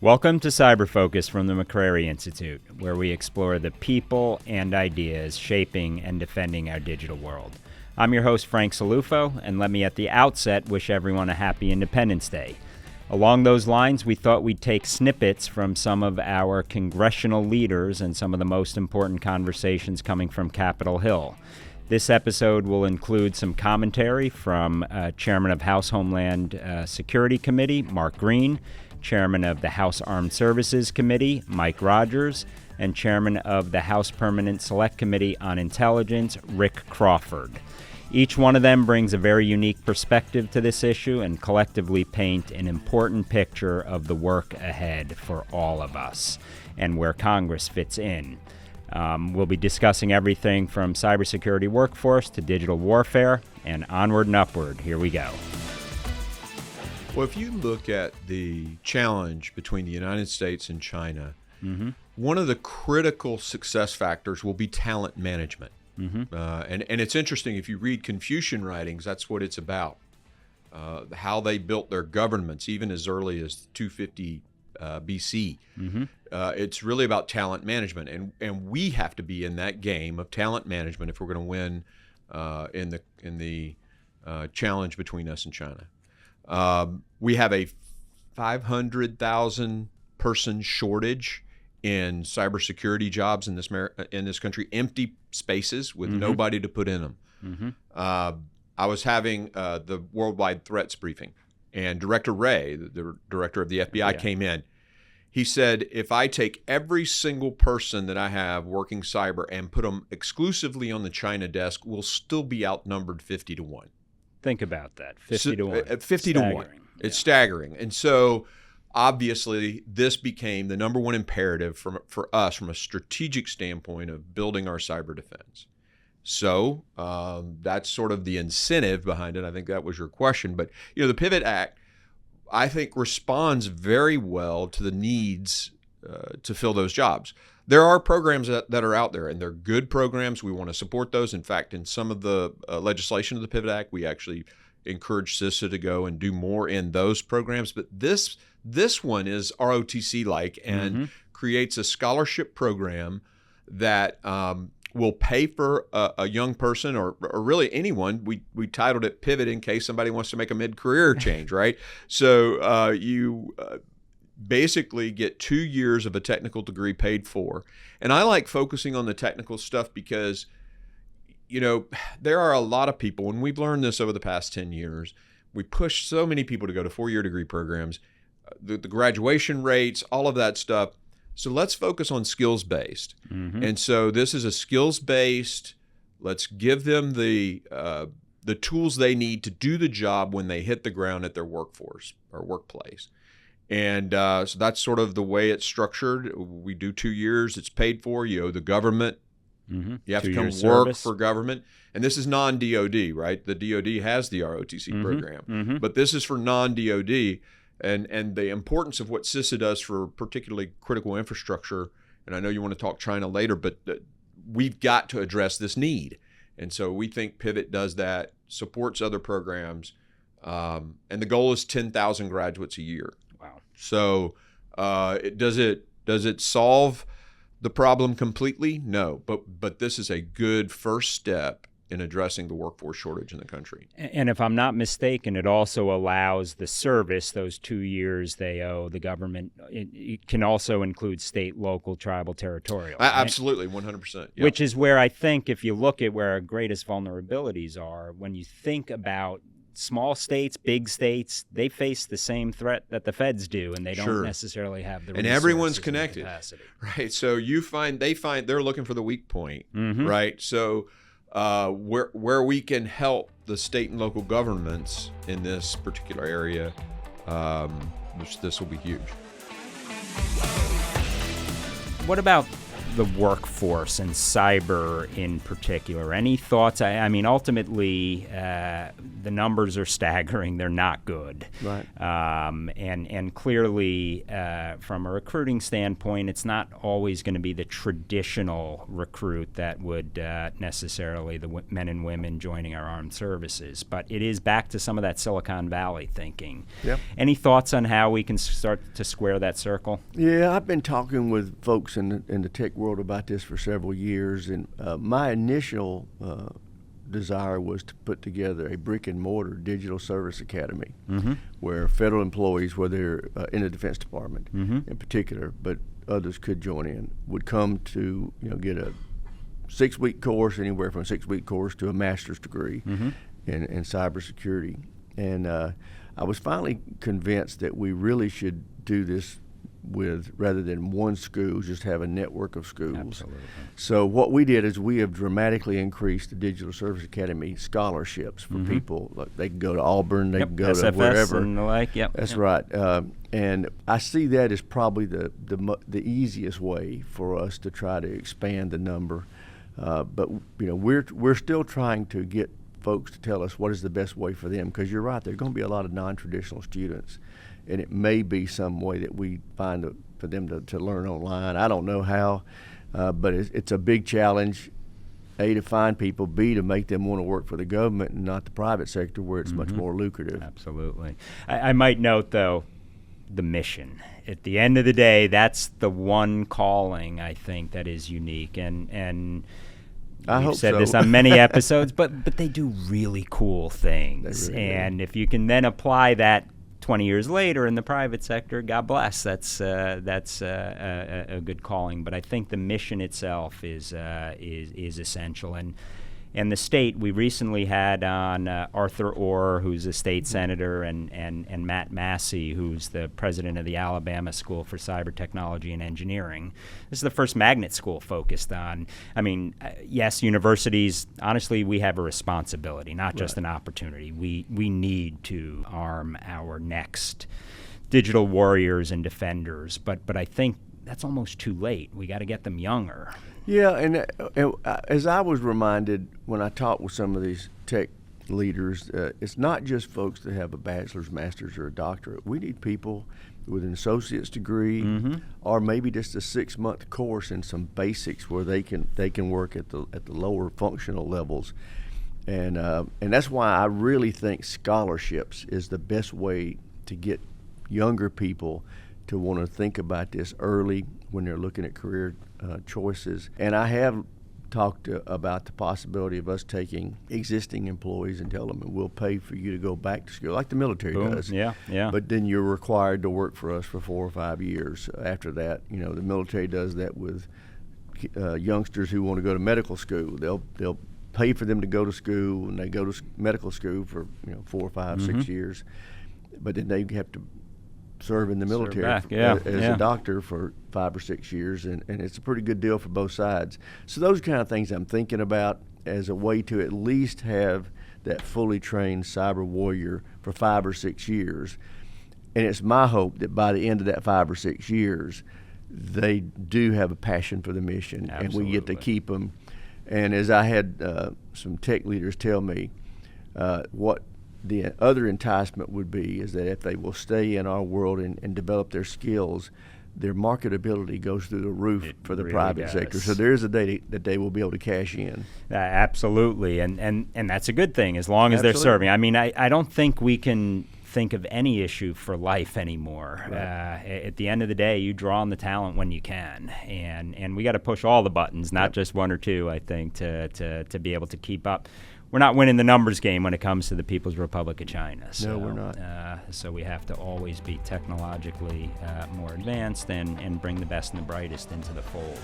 Welcome to Cyber Focus from the McCrary Institute, where we explore the people and ideas shaping and defending our digital world. I'm your host, Frank Salufo, and let me at the outset wish everyone a happy Independence Day. Along those lines, we thought we'd take snippets from some of our congressional leaders and some of the most important conversations coming from Capitol Hill. This episode will include some commentary from Chairman of House Homeland Security Committee, Mark Green, Chairman of the House Armed Services Committee, Mike Rogers, and Chairman of the House Permanent Select Committee on Intelligence, Rick Crawford. Each one of them brings a very unique perspective to this issue and collectively paint an important picture of the work ahead for all of us and where Congress fits in. We'll be discussing everything from cybersecurity workforce to digital warfare and onward and upward. Here we go. Well, if you look at the challenge between the United States and China, one of the critical success factors will be talent management. And it's interesting, if you read Confucian writings, that's what it's about. How they built their governments, even as early as 250 BC. It's really about talent management, and we have to be in that game of talent management if we're going to win in the challenge between us and China. We have a 500,000 person shortage in cybersecurity jobs in this country, empty spaces with nobody to put in them. I was having the Worldwide Threats briefing, and Director Wray, the director of the FBI, came in. He said, if I take every single person that I have working cyber and put them exclusively on the China desk, we'll still be outnumbered 50 to 1. Think about that, 50 to 1. 50 to 1. It's staggering. And so obviously this became the number one imperative for us from a strategic standpoint of building our cyber defense. So that's sort of the incentive behind it. I think that was your question. But the Pivot Act, I think, responds very well to the needs to fill those jobs. There are programs that are out there, and they're good programs. We want to support those. In fact, in some of the legislation of the Pivot Act, we actually encourage CISA to go and do more in those programs. But this one is ROTC-like and creates a scholarship program that will pay for a young person or really anyone. We titled it Pivot in case somebody wants to make a mid-career change, right? So you basically get 2 years of a technical degree paid for. And I like focusing on the technical stuff because, there are a lot of people, and we've learned this over the past 10 years, we push so many people to go to 4-year degree programs, the graduation rates, all of that stuff. So let's focus on skills-based. And so this is a skills-based, let's give them the tools they need to do the job when they hit the ground at their workforce or workplace. And so that's sort of the way it's structured. We do 2 years. It's paid for. You owe the government. You have to come work for government. And this is non-DOD, right? The DOD has the ROTC program. But this is for non-DOD. And the importance of what CISA does for particularly critical infrastructure, and I know you want to talk China later, but we've got to address this need. And so we think Pivot does that, supports other programs, and the goal is 10,000 graduates a year. Wow. So does it solve the problem completely? No, but this is a good first step in addressing the workforce shortage in the country. And if I'm not mistaken, it also allows the service, those 2 years they owe the government, it can also include state, local, tribal, territorial. Right? Absolutely, 100%. Yeah. Which is where I think if you look at where our greatest vulnerabilities are, when you think about small states, big states, they face the same threat that the feds do, and they don't necessarily have the resources. And everyone's connected, capacity. Right? So they're looking for the weak point, right? So where we can help the state and local governments in this particular area, this will be huge. What about the workforce and cyber in particular. Any thoughts? I mean, ultimately, the numbers are staggering. They're not good. Right. And clearly, from a recruiting standpoint, it's not always going to be the traditional recruit that would necessarily the men and women joining our armed services. But it is back to some of that Silicon Valley thinking. Yep. Any thoughts on how we can start to square that circle? Yeah, I've been talking with folks in the tech world about this for several years, and my initial desire was to put together a brick and mortar digital service academy, where federal employees, whether in the Defense Department in particular, but others could join in, would come to get a 6-week course, anywhere from a 6-week course to a master's degree in cybersecurity. And I was finally convinced that we really should do this with, rather than one school, just have a network of schools. Absolutely. So what we did is we have dramatically increased the Digital Service Academy scholarships for people. Like they can go to Auburn, they can go to SFS wherever. and the like. That's right. And I see that as probably the easiest way for us to try to expand the number. But we're still trying to get folks to tell us what is the best way for them, because you're right, there are going to be a lot of non-traditional students, and it may be some way that we find for them to learn online. I don't know how, but it's a big challenge, A, to find people, B, to make them want to work for the government and not the private sector where it's much more lucrative. Absolutely. I might note, though, the mission. At the end of the day, that's the one calling, I think, that is unique. And we've said this on many episodes, but they do really cool things. Really and if you can then apply that 20 years later in the private sector, God bless. That's a good calling. But I think the mission itself is essential. And the state, we recently had on Arthur Orr, who's a state senator, and Matt Massey, who's the president of the Alabama School for Cyber Technology and Engineering. This is the first magnet school focused on, yes, universities, honestly, we have a responsibility, not just an opportunity. We need to arm our next digital warriors and defenders, but I think that's almost too late. We got to get them younger. Yeah, and as I was reminded when I talked with some of these tech leaders, it's not just folks that have a bachelor's, master's, or a doctorate. We need people with an associate's degree, or maybe just a 6-month course in some basics where they can work at the lower functional levels, and that's why I really think scholarships is the best way to get younger people to want to think about this early when they're looking at career choices. And I have talked about the possibility of us taking existing employees and tell them, we'll pay for you to go back to school, like the military does. Yeah. But then you're required to work for us for 4 or 5 years. After that, the military does that with youngsters who want to go to medical school. They'll pay for them to go to school, and they go to medical school for 4, 5, 6 years. But then they have to serve in the military as a doctor for 5 or 6 years, and it's a pretty good deal for both sides. So those kind of things I'm thinking about as a way to at least have that fully trained cyber warrior for 5 or 6 years. And it's my hope that by the end of that 5 or 6 years, they do have a passion for the mission. Absolutely. And we get to keep them. And as I had some tech leaders tell me, what the other enticement would be is that if they will stay in our world and develop their skills, their marketability goes through the roof for the private sector. So there is a day that they will be able to cash in. Absolutely, and that's a good thing as long as they're serving. I don't think we can think of any issue for life anymore. Right. At the end of the day, you draw on the talent when you can, and we got to push all the buttons, not just one or two, I think, to be able to keep up. We're not winning the numbers game when it comes to the People's Republic of China. So, no, we're not. So we have to always be technologically more advanced and bring the best and the brightest into the fold.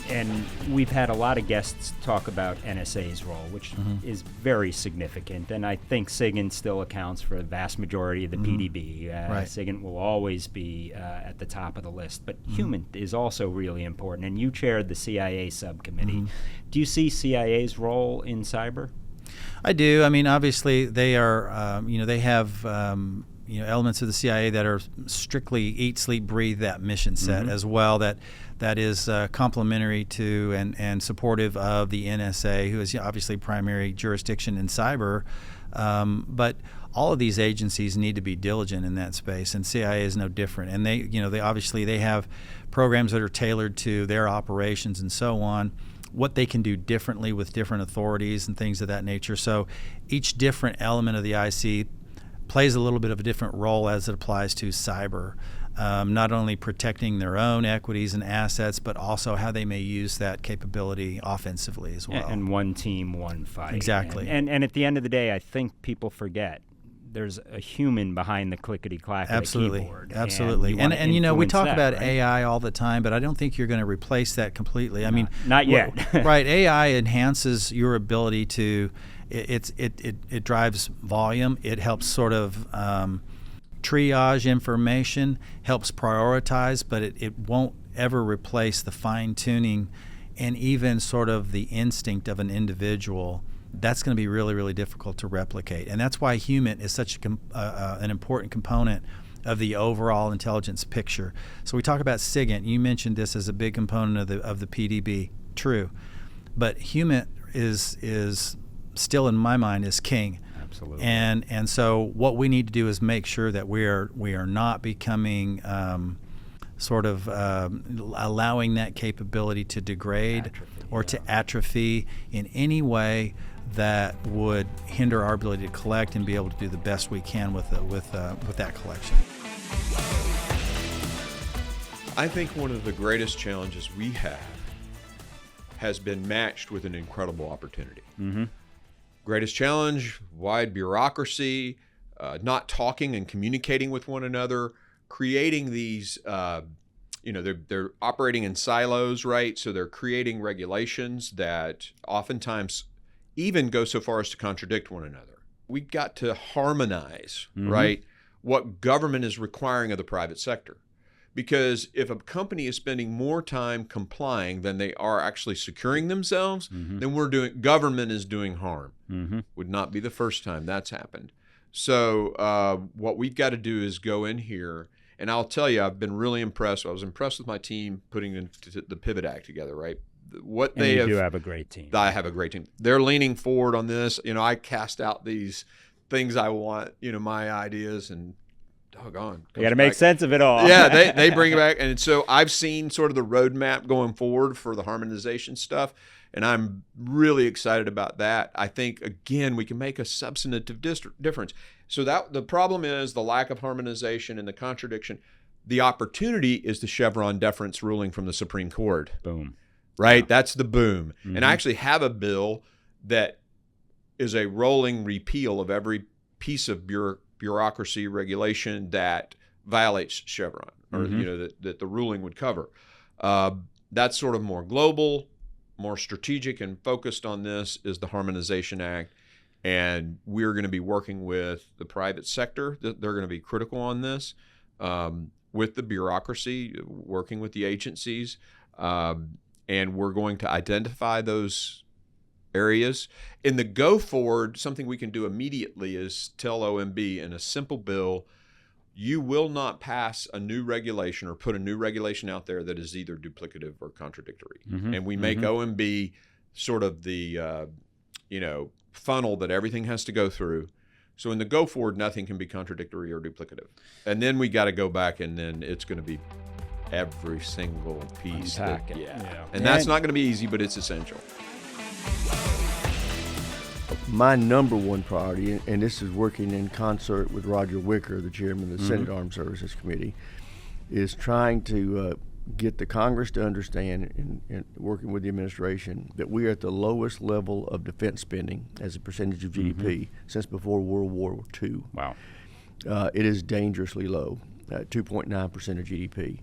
And we've had a lot of guests talk about NSA's role, which is very significant. And I think SIGINT still accounts for the vast majority of the PDB. SIGINT will always be at the top of the list. But HUMINT is also really important. And you chaired the CIA subcommittee. Do you see CIA's role in cyber? I do. Obviously, they are, they have elements of the CIA that are strictly eat, sleep, breathe that mission set as well. That is complementary to and supportive of the NSA, who is obviously primary jurisdiction in cyber. But all of these agencies need to be diligent in that space, and CIA is no different. And they obviously have programs that are tailored to their operations and so on, what they can do differently with different authorities and things of that nature. So each different element of the IC plays a little bit of a different role as it applies to cyber, not only protecting their own equities and assets, but also how they may use that capability offensively as well. And one team, one fight. Exactly. And at the end of the day, I think people forget there's a human behind the clickety-clack of the keyboard. Absolutely. And we talk about right? AI all the time, but I don't think you're going to replace that completely. I mean, not yet. Right. AI enhances your ability to. It drives volume. It helps sort of triage information, helps prioritize, but it won't ever replace the fine-tuning and even sort of the instinct of an individual. That's going to be really, really difficult to replicate. And that's why HUMINT is such an important component of the overall intelligence picture. So we talk about SIGINT. You mentioned this as a big component of the PDB. True. But HUMINT is still, in my mind, is king. Absolutely. And so what we need to do is make sure that we are not becoming allowing that capability to degrade or to atrophy in any way that would hinder our ability to collect and be able to do the best we can with that collection. I think one of the greatest challenges we have has been matched with an incredible opportunity. Greatest challenge, wide bureaucracy, not talking and communicating with one another, creating these, they're operating in silos, right? So they're creating regulations that oftentimes even go so far as to contradict one another. We've got to harmonize, right, what government is requiring of the private sector. Because if a company is spending more time complying than they are actually securing themselves, then government is doing harm. Would not be the first time that's happened. So what we've got to do is go in here, and I'll tell you, I've been really impressed. I was impressed with my team putting the Pivot Act together, right? You do have a great team. I have a great team. They're leaning forward on this. I cast out these things I want, my ideas, and doggone. You got to make sense of it all. Yeah, they bring it back. And so I've seen sort of the roadmap going forward for the harmonization stuff, and I'm really excited about that. I think, again, we can make a substantive difference. So that the problem is the lack of harmonization and the contradiction. The opportunity is the Chevron deference ruling from the Supreme Court. Boom. Right? Yeah. That's the boom. And I actually have a bill that is a rolling repeal of every piece of bureaucracy regulation that violates Chevron, or that the ruling would cover. That's sort of more global, more strategic, and focused on this is the Harmonization Act. And we're going to be working with the private sector. They're going to be critical on this, with the bureaucracy, working with the agencies. And we're going to identify those areas. In the go forward, something we can do immediately is tell OMB in a simple bill, you will not pass a new regulation or put a new regulation out there that is either duplicative or contradictory. And we make OMB sort of the funnel that everything has to go through. So in the go forward, nothing can be contradictory or duplicative. And then we got to go back, and then it's going to be every single piece. And that's not going to be easy, but it's essential. My number one priority, and this is working in concert with Roger Wicker, the chairman of the Senate Armed Services Committee, is trying to get the Congress to understand, and working with the administration, that we are at the lowest level of defense spending as a percentage of GDP since before World War II. Wow. It is dangerously low, 2.9% of GDP.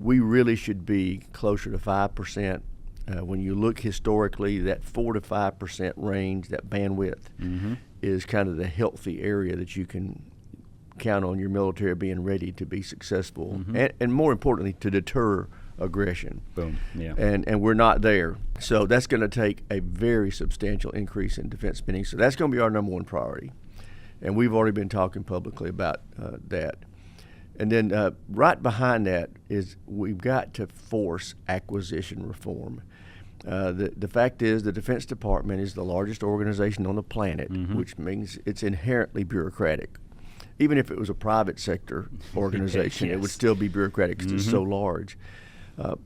We really should be closer to 5%. When you look historically, that 4 to 5% range, that bandwidth, is kind of the healthy area that you can count on your military being ready to be successful, and more importantly, to deter aggression. Boom. Yeah. And we're not there. So that's going to take a very substantial increase in defense spending. So that's going to be our number one priority. And we've already been talking publicly about that. And then right behind that is we've got to force acquisition reform. The fact is the Defense Department is the largest organization on the planet, which means it's inherently bureaucratic. Even if it was a private sector organization, Yes. it would still be bureaucratic because it's so large.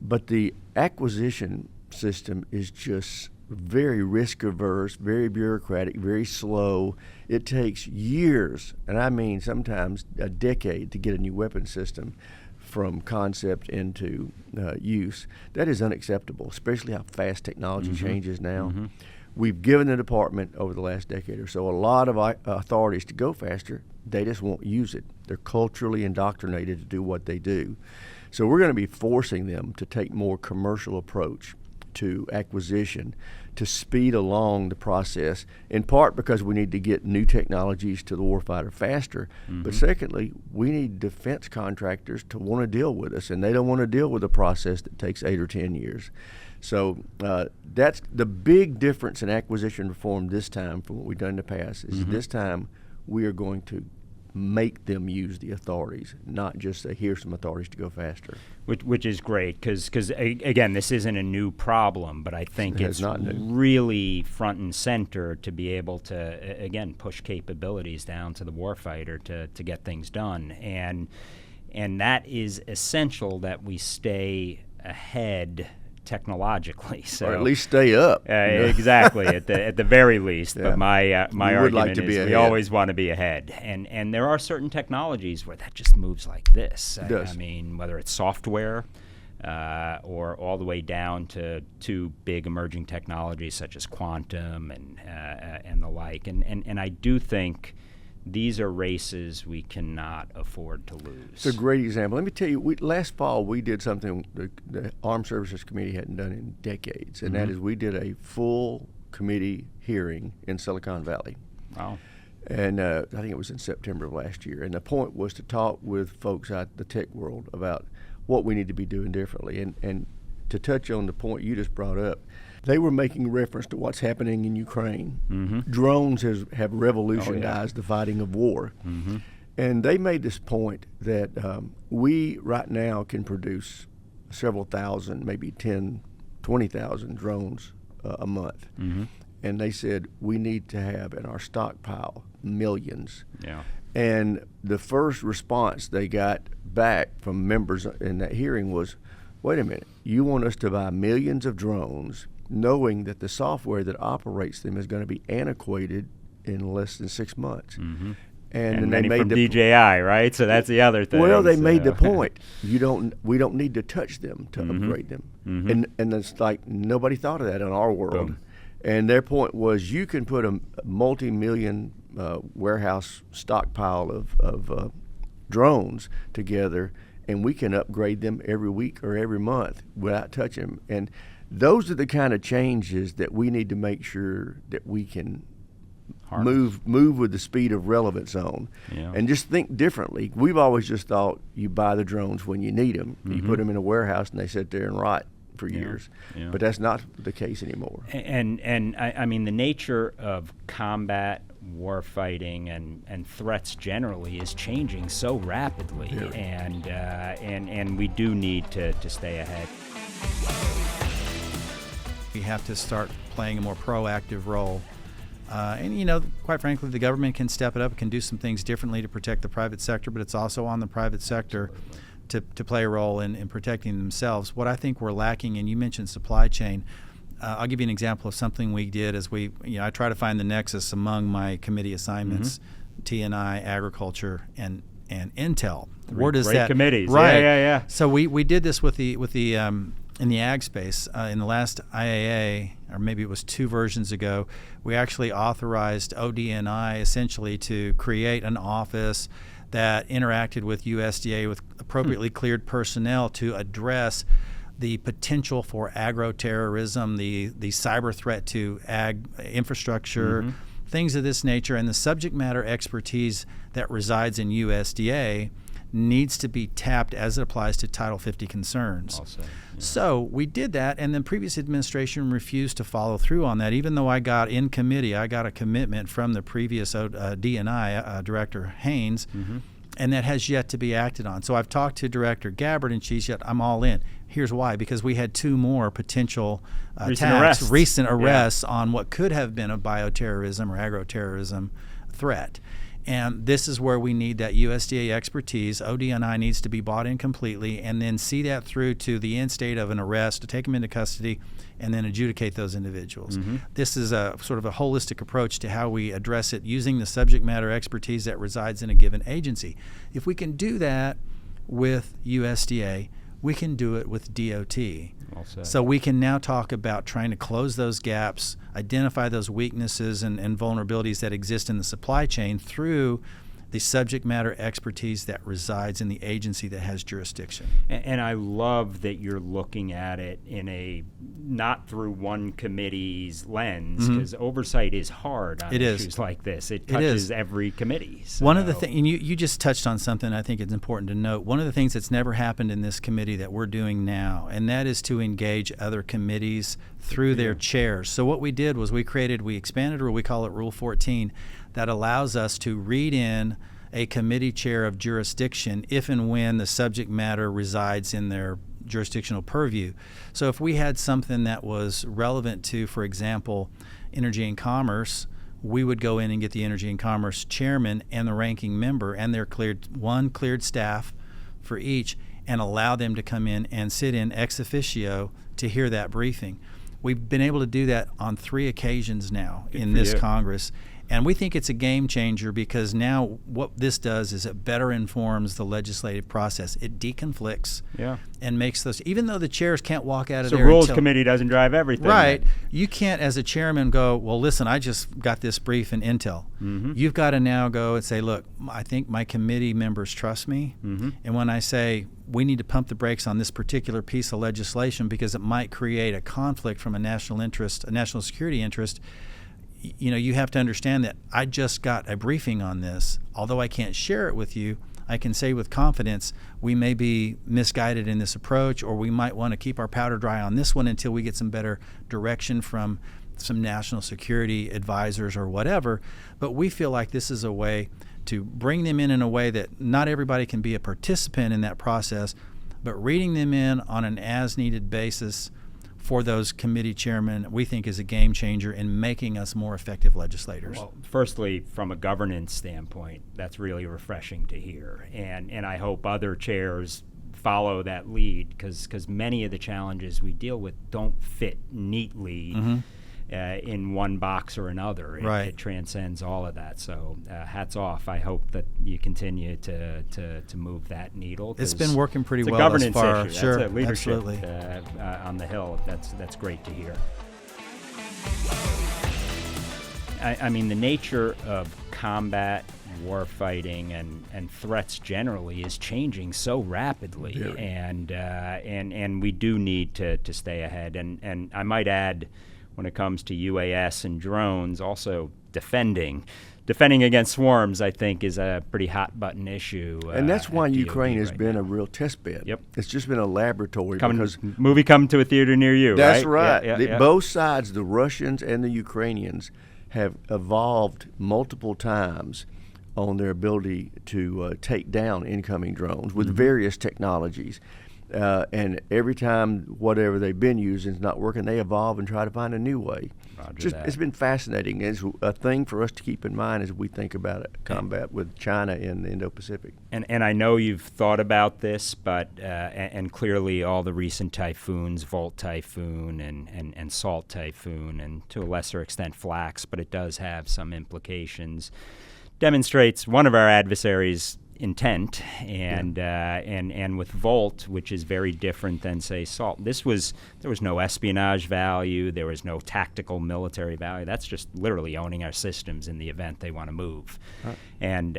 But the acquisition system is just very risk averse, very bureaucratic, very slow. It takes years, and I mean sometimes a decade, to get a new weapon system from concept into use. That is unacceptable, especially how fast technology changes now. We've given the department over the last decade or so a lot of authorities to go faster. They just won't use it. They're culturally indoctrinated to do what they do. So we're going to be forcing them to take more commercial approach to acquisition to speed along the process, in part because we need to get new technologies to the warfighter faster. But secondly, we need defense contractors to want to deal with us, and they don't want to deal with a process that takes 8 or 10 years. So that's the big difference in acquisition reform this time from what we've done in the past, is this time we are going to make them use the authorities, not just say, here's some authorities to go faster. Which is great, because again, this isn't a new problem, but I think it's not new. really front and center to be able to, again, push capabilities down to the warfighter to get things done. And that is essential that we stay ahead technologically, so or at least stay up. Exactly, at the very least. Yeah. But my argument like to be is ahead. we always want to be ahead, and there are certain technologies where that just moves like this. It does. I mean, whether it's software or all the way down to big emerging technologies such as quantum and the like. And I do think these are races we cannot afford to lose. It's a great example. Let me tell you, last fall we did something the Armed Services Committee hadn't done in decades, and that is we did a full committee hearing in Silicon Valley. Wow. And I think it was in September of last year. And the point was to talk with folks out in the tech world about what we need to be doing differently. And to touch on the point you just brought up, they were making reference to what's happening in Ukraine. Drones have revolutionized the fighting of war. And they made this point that we right now can produce several thousand, maybe 10, 20,000 drones a month. And they said we need to have in our stockpile millions. Yeah. And the first response they got back from members in that hearing was, wait a minute, you want us to buy millions of drones knowing that the software that operates them is going to be antiquated in less than 6 months. And then many they made from DJI, right? So that's the other thing. Well, they made so. the point. We don't need to touch them to upgrade them. And it's like nobody thought of that in our world. Boom. And their point was you can put a multi-million warehouse stockpile of drones together, and we can upgrade them every week or every month without touching them. And those are the kind of changes that we need to make sure that we can move with the speed of relevance on, and just think differently. We've always just thought you buy the drones when you need them. You put them in a warehouse and they sit there and rot for years. But that's not the case anymore. And I mean, the nature of combat, warfighting, and threats generally is changing so rapidly, and we do need to stay ahead. We have to start playing a more proactive role. And, you know, quite frankly, the government can step it up, can do some things differently to protect the private sector, but it's also on the private sector to play a role in protecting themselves. What I think we're lacking, and you mentioned supply chain, I'll give you an example of something we did as I try to find the nexus among my committee assignments, TNI, agriculture, and Intel. Where does Great committees. Right. Yeah. So we did this with the in the ag space. In the last IAA, or maybe it was 2 versions ago, we actually authorized ODNI essentially to create an office that interacted with USDA with appropriately cleared personnel to address the potential for agroterrorism, the cyber threat to ag infrastructure, things of this nature, and the subject matter expertise that resides in USDA needs to be tapped as it applies to Title 50 concerns. Also, yeah. So we did that, and the previous administration refused to follow through on that, even though I got in committee, I got a commitment from the previous DNI, Director Haynes, and that has yet to be acted on. So I've talked to Director Gabbard, and she's yet, I'm all in. Here's why: because we had 2 more potential recent arrests on what could have been a bioterrorism or agroterrorism threat. And this is where we need that USDA expertise. ODNI needs to be bought in completely, and then see that through to the end state of an arrest, to take them into custody, and then adjudicate those individuals. This is a sort of a holistic approach to how we address it, using the subject matter expertise that resides in a given agency. If we can do that with USDA, we can do it with DOT. So we can now talk about trying to close those gaps, identify those weaknesses and vulnerabilities that exist in the supply chain through the subject matter expertise that resides in the agency that has jurisdiction. And I love that you're looking at it in a not through one committee's lens, because oversight is hard on issues like this. It touches every committee. So. One of the things, and you just touched on something I think it's important to note. One of the things that's never happened in this committee that we're doing now, and that is to engage other committees through their chairs. So what we did was we expanded a rule, we call it Rule 14, that allows us to read in a committee chair of jurisdiction if and when the subject matter resides in their jurisdictional purview. So if we had something that was relevant to, for example, energy and commerce, we would go in and get the energy and commerce chairman and the ranking member and their cleared staff for each, and allow them to come in and sit in ex officio to hear that briefing. We've been able to do that on 3 occasions now in this Congress. And we think it's a game changer, because now what this does is it better informs the legislative process. It deconflicts and makes those, even though the chairs can't walk out of there. So Rules Committee doesn't drive everything. Right. You can't, as a chairman, go, well, listen, I just got this brief in Intel. You've got to now go and say, look, I think my committee members trust me. And when I say we need to pump the brakes on this particular piece of legislation because it might create a conflict from a national interest, a national security interest, you have to understand that I just got a briefing on this. Although I can't share it with you, I can say with confidence we may be misguided in this approach, or we might want to keep our powder dry on this one until we get some better direction from some national security advisors or whatever. But we feel like this is a way to bring them in a way that not everybody can be a participant in that process, but reading them in on an as-needed basis for those committee chairmen, we think is a game changer in making us more effective legislators. Well, firstly, from a governance standpoint, that's really refreshing to hear. And I hope other chairs follow that lead, because many of the challenges we deal with don't fit neatly in one box or another. It transcends all of that. So hats off. I hope that you continue to move that needle. It's been working pretty well thus far. It's a governance issue. Sure, That's a leadership absolutely. On the Hill. That's great to hear. I mean, the nature of combat, warfighting, and threats generally is changing so rapidly, and we do need to stay ahead. And I might add, when it comes to UAS and drones, also defending against swarms, I think, is a pretty hot button issue. And that's why Ukraine has right been now. a real test bed. Yep. It's just been a laboratory. Movie come to a theater near you, that's right? right. Both sides, the Russians and the Ukrainians, have evolved multiple times on their ability to take down incoming drones with various technologies. And every time whatever they've been using is not working, they evolve and try to find a new way. It's been fascinating. It's a thing for us to keep in mind as we think about it, combat with China in the Indo-Pacific. And I know you've thought about this, but and clearly all the recent typhoons, Volt Typhoon and Salt Typhoon, and to a lesser extent Flax, but it does have some implications, demonstrates one of our adversaries' intent, and with Volt, which is very different than, say, Salt. There was no espionage value, there was no tactical military value. That's just literally owning our systems in the event they want to move. And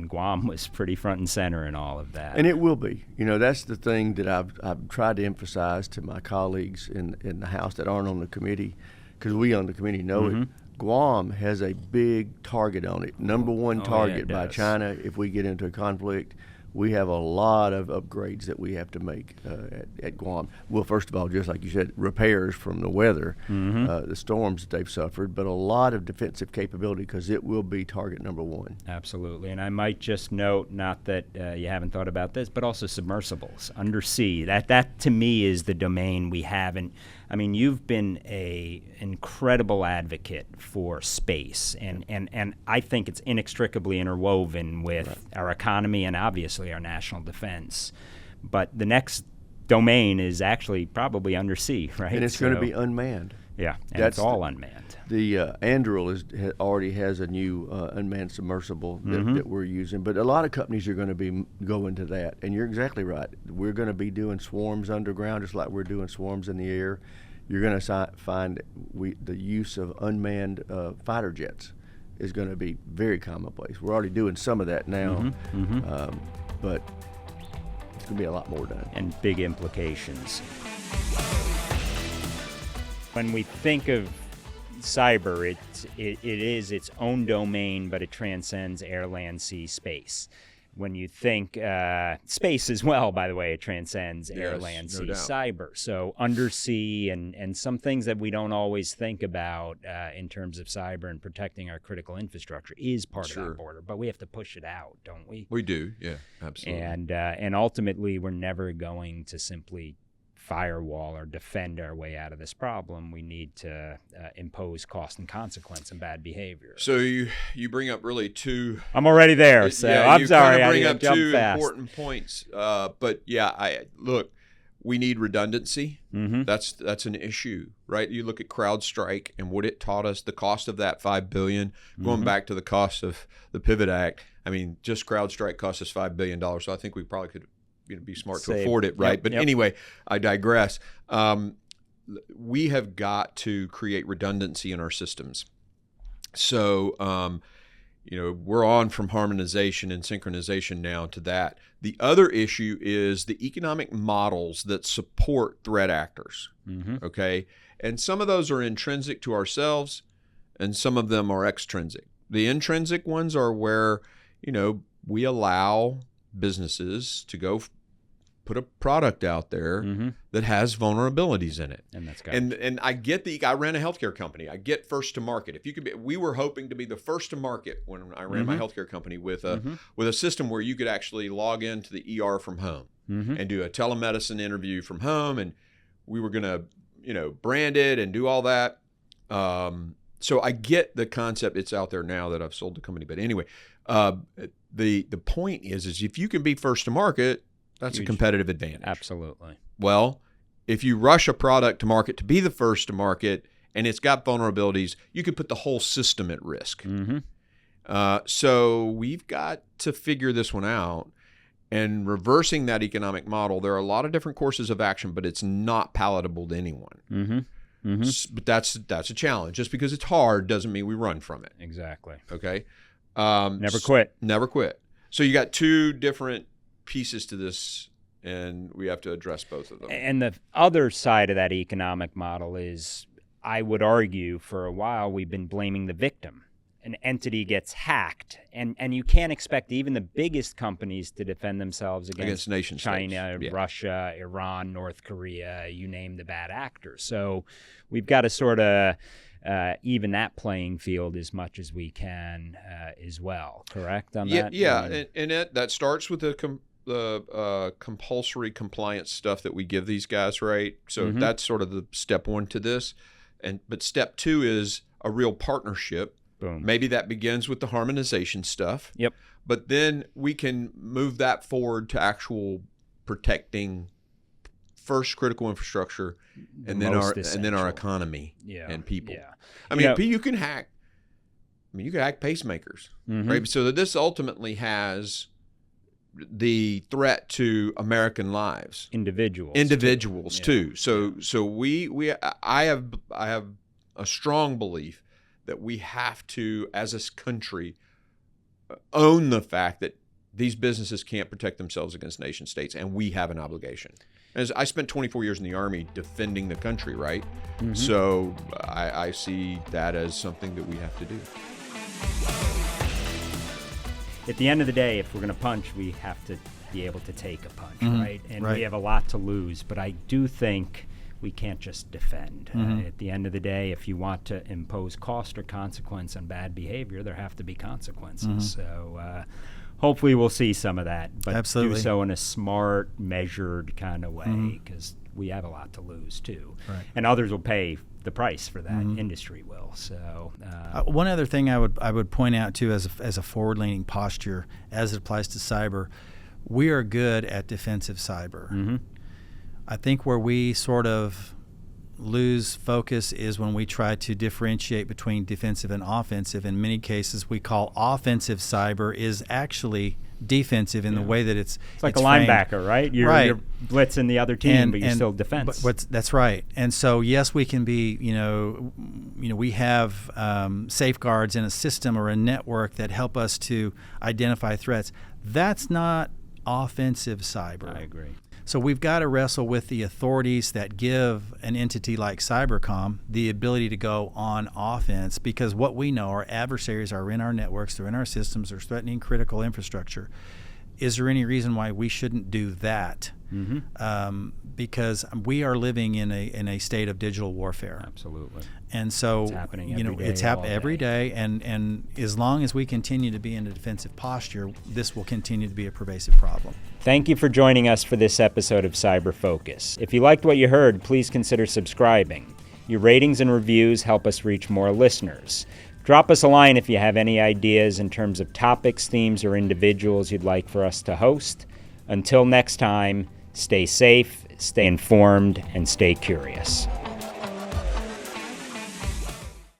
Guam was pretty front and center in all of that. And it will be. That's the thing that I've tried to emphasize to my colleagues in the House that aren't on the committee, because we on the committee know it. Guam has a big target on it. Number one target by China. If we get into a conflict, we have a lot of upgrades that we have to make at Guam. Well, first of all, just like you said, repairs from the weather, the storms that they've suffered, but a lot of defensive capability because it will be target number one. Absolutely. And I might just note, not that you haven't thought about this, but also submersibles, undersea. That to me is the domain we haven't. I mean, you've been an incredible advocate for space, and I think it's inextricably interwoven with our economy and obviously our national defense. But the next domain is actually probably undersea, right? And it's going to be unmanned. Yeah, and it's all unmanned. The Anduril already has a new unmanned submersible that we're using, but a lot of companies are going to be going to that. And you're exactly right. We're going to be doing swarms underground, just like we're doing swarms in the air. You're going to find the use of unmanned fighter jets is going to be very commonplace. We're already doing some of that now, but it's going to be a lot more done. And big implications. When we think of cyber, it is its own domain, but it transcends air, land, sea, space. When you think space as well, by the way, it transcends air, land, sea, cyber. So undersea and some things that we don't always think about in terms of cyber and protecting our critical infrastructure is part of that border. But we have to push it out, don't we? We do, yeah, absolutely. And ultimately, we're never going to simply firewall or defend our way out of this problem. We need to impose cost and consequence and bad behavior. So you bring up really two. I'm already there, so I'm sorry. You bring I up two important points. But yeah, we need redundancy. That's an issue, right? You look at CrowdStrike and what it taught us. The cost of that $5 billion, going back to the cost of the Pivot Act. I mean, just CrowdStrike cost us $5 billion. So I think we probably could be smart to afford it, right? But anyway, I digress. We have got to create redundancy in our systems. So, we're on from harmonization and synchronization now to that. The other issue is the economic models that support threat actors, okay? And some of those are intrinsic to ourselves, and some of them are extrinsic. The intrinsic ones are where, we allow businesses to go put a product out there that has vulnerabilities in it. And that's and I get I ran a healthcare company. I get first to market. If you could we were hoping to be the first to market when I ran my healthcare company with a system where you could actually log into the ER from home and do a telemedicine interview from home, and we were going to brand it and do all that. So I get the concept. It's out there now that I've sold the company. But anyway, the point is if you can be first to market, that's a competitive advantage. Absolutely. Well, if you rush a product to market to be the first to market and it's got vulnerabilities, you could put the whole system at risk. So we've got to figure this one out. And reversing that economic model, there are a lot of different courses of action, but it's not palatable to anyone. But that's a challenge. Just because it's hard doesn't mean we run from it. Exactly. Okay. Never quit. Never quit. So you got two different pieces to this, and we have to address both of them. And the other side of that economic model is, I would argue, for a while we've been blaming the victim. An entity gets hacked, and you can't expect even the biggest companies to defend themselves against nation China, states. Russia, Iran, North Korea, you name the bad actors. So we've got to sort of even that playing field as much as we can as well. Correct on that? Yeah, and that starts with the compulsory compliance stuff that we give these guys, right? So that's sort of the step one to this. But step two is a real partnership. Boom. Maybe that begins with the harmonization stuff. Yep. But then we can move that forward to actual protecting first critical infrastructure, and then our economy and people. Yeah. I mean, you can hack. You can hack pacemakers, right? So that this ultimately has the threat to American lives, individuals too. So I have a strong belief that we have to, as a country, own the fact that these businesses can't protect themselves against nation states, and we have an obligation. As I spent 24 years in the Army defending the country, right? Mm-hmm. So I see that as something that we have to do. At the end of the day, if we're going to punch, we have to be able to take a punch, mm-hmm. right? And right. we have a lot to lose, but I do think we can't just defend. Mm-hmm. At the end of the day, if you want to impose cost or consequence on bad behavior, there have to be consequences. Mm-hmm. So hopefully we'll see some of that, but Absolutely. do so in a smart, measured kind of way, because we have a lot to lose too. Right. And others will pay the price for that. Mm-hmm. Industry will. So one other thing I would point out too, as a forward-leaning posture as it applies to cyber, we are good at defensive cyber. Mm-hmm. I think where we sort of lose focus is when we try to differentiate between defensive and offensive. In many cases, we call offensive cyber is actually defensive in the way that it's like a framed. linebacker, right? You're blitzing the other team, but you're still defense. But that's right. And so, yes, we can be, we have safeguards in a system or a network that help us to identify threats. That's not offensive cyber. I agree. So we've got to wrestle with the authorities that give an entity like Cybercom the ability to go on offense, because what we know, our adversaries are in our networks, they're in our systems, they're threatening critical infrastructure. Is there any reason why we shouldn't do that? Mm-hmm. Because we are living in a state of digital warfare. Absolutely. And so it's happening every day. It's happening every day, and as long as we continue to be in a defensive posture, this will continue to be a pervasive problem. Thank you for joining us for this episode of Cyber Focus. If you liked what you heard, please consider subscribing. Your ratings and reviews help us reach more listeners. Drop us a line if you have any ideas in terms of topics, themes, or individuals you'd like for us to host. Until next time, stay safe, stay informed, and stay curious.